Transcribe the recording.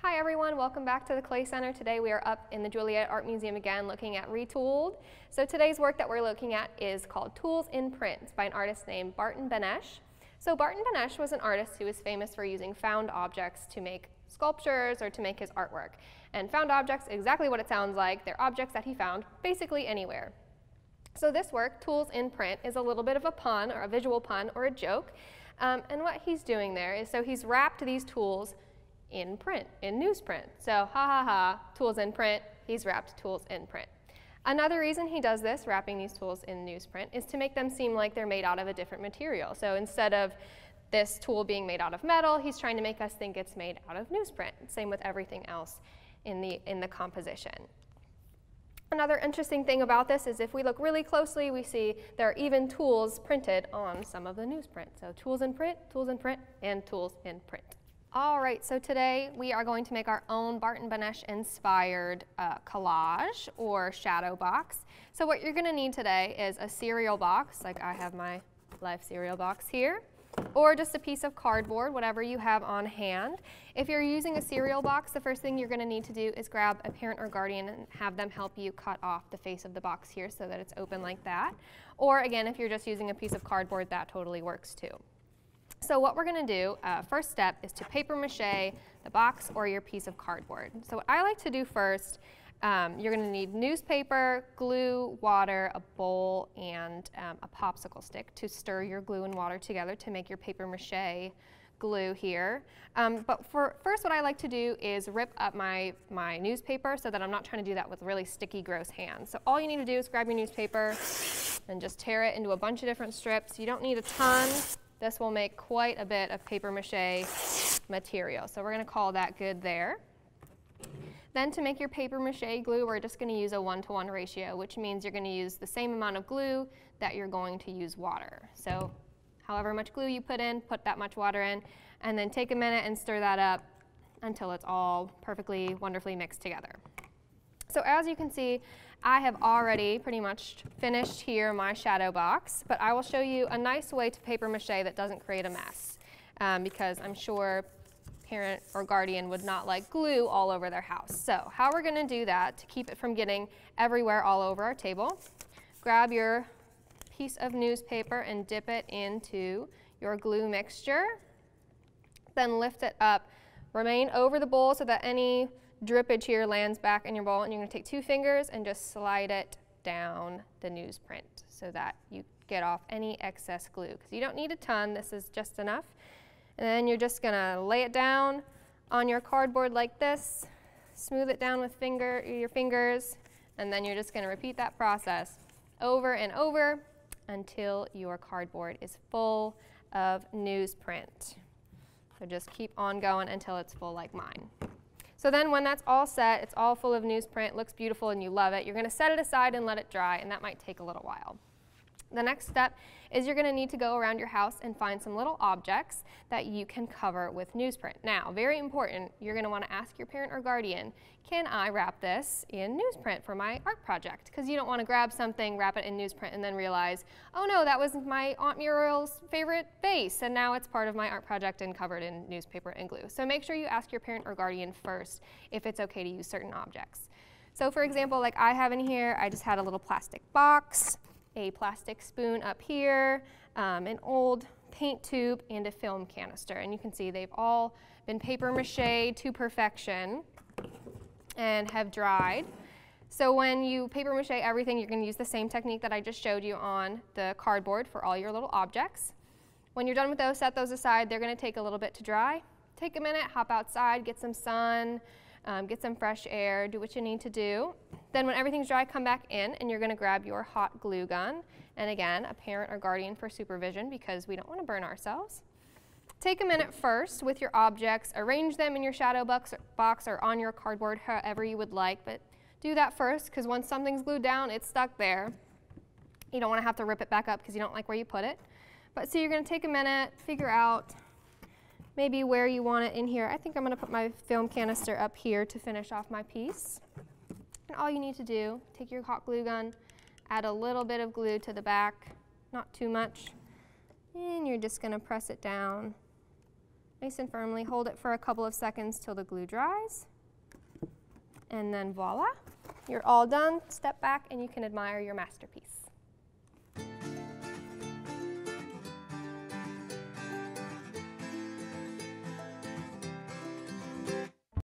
Hi everyone, welcome back to the Clay Center. Today we are up in the Juliet Art Museum again looking at ReTooled. So today's work that we're looking at is called Tools in Print by an artist named Barton Benes. So Barton Benes was an artist who was famous for using found objects to make sculptures or to make his artwork. And found objects, exactly what it sounds like, they're objects that he found basically anywhere. So this work, Tools in Print, is a little bit of a pun or a visual pun or a joke. And what he's doing there is, so he's wrapped these tools in print, in newsprint. So ha ha ha, tools in print, he's wrapped tools in print. Another reason he does this, wrapping these tools in newsprint, is to make them seem like they're made out of a different material. So instead of this tool being made out of metal, he's trying to make us think it's made out of newsprint. Same with everything else in the composition. Another interesting thing about this is if we look really closely, we see there are even tools printed on some of the newsprint. So tools in print, and tools in print. All right, so today we are going to make our own Barton Benes inspired collage or shadow box. So what you're going to need today is a cereal box, like I have my life cereal box here, or just a piece of cardboard, whatever you have on hand. If you're using a cereal box, the first thing you're going to need to do is grab a parent or guardian and have them help you cut off the face of the box here so that it's open like that. Or again, if you're just using a piece of cardboard, that totally works too. So what we're going to do, first step, is to paper mache the box or your piece of cardboard. So what I like to do first, you're going to need newspaper, glue, water, a bowl, and a popsicle stick to stir your glue and water together to make your paper mache glue here. But first what I like to do is rip up my newspaper so that I'm not trying to do that with really sticky, gross hands. So all you need to do is grab your newspaper and just tear it into a bunch of different strips. You don't need a ton. This will make quite a bit of paper mache material. So we're going to call that good there. Then to make your paper mache glue, we're just going to use a 1-to-1 ratio, which means you're going to use the same amount of glue that you're going to use water. So however much glue you put in, put that much water in, and then take a minute and stir that up until it's all perfectly, wonderfully mixed together. So as you can see, I have already pretty much finished here my shadow box, but I will show you a nice way to paper mache that doesn't create a mess, because I'm sure parent or guardian would not like glue all over their house. So how we're going to do that to keep it from getting everywhere all over our table, grab your piece of newspaper and dip it into your glue mixture, then lift it up, remain over the bowl so that any drippage here lands back in your bowl, and you're going to take 2 fingers and just slide it down the newsprint so that you get off any excess glue, because you don't need a ton, this is just enough. And then you're just going to lay it down on your cardboard like this, smooth it down with your fingers, and then you're just going to repeat that process over and over until your cardboard is full of newsprint. So just keep on going until it's full like mine. So then when that's all set, it's all full of newsprint, looks beautiful and you love it, you're going to set it aside and let it dry, and that might take a little while. The next step is you're going to need to go around your house and find some little objects that you can cover with newsprint. Now, very important, you're going to want to ask your parent or guardian, can I wrap this in newsprint for my art project? Because you don't want to grab something, wrap it in newsprint, and then realize, oh no, that was my Aunt Muriel's favorite vase, and now it's part of my art project and covered in newspaper and glue. So make sure you ask your parent or guardian first if it's okay to use certain objects. So for example, like I have in here, I just had a little plastic box, a plastic spoon up here, an old paint tube, and a film canister. And you can see they've all been paper mache to perfection and have dried. So when you paper mache everything, you're going to use the same technique that I just showed you on the cardboard for all your little objects. When you're done with those, set those aside. They're going to take a little bit to dry. Take a minute, hop outside, get some sun, get some fresh air, do what you need to do. Then when everything's dry, come back in and you're going to grab your hot glue gun. And again, a parent or guardian for supervision because we don't want to burn ourselves. Take a minute first with your objects, arrange them in your shadow box or on your cardboard however you would like, but do that first because once something's glued down, it's stuck there. You don't want to have to rip it back up because you don't like where you put it. But so you're going to take a minute, figure out maybe where you want it in here. I think I'm going to put my film canister up here to finish off my piece. And all you need to do, take your hot glue gun, add a little bit of glue to the back, not too much, and you're just going to press it down nice and firmly. Hold it for a couple of seconds till the glue dries. And then voila, you're all done. Step back and you can admire your masterpiece.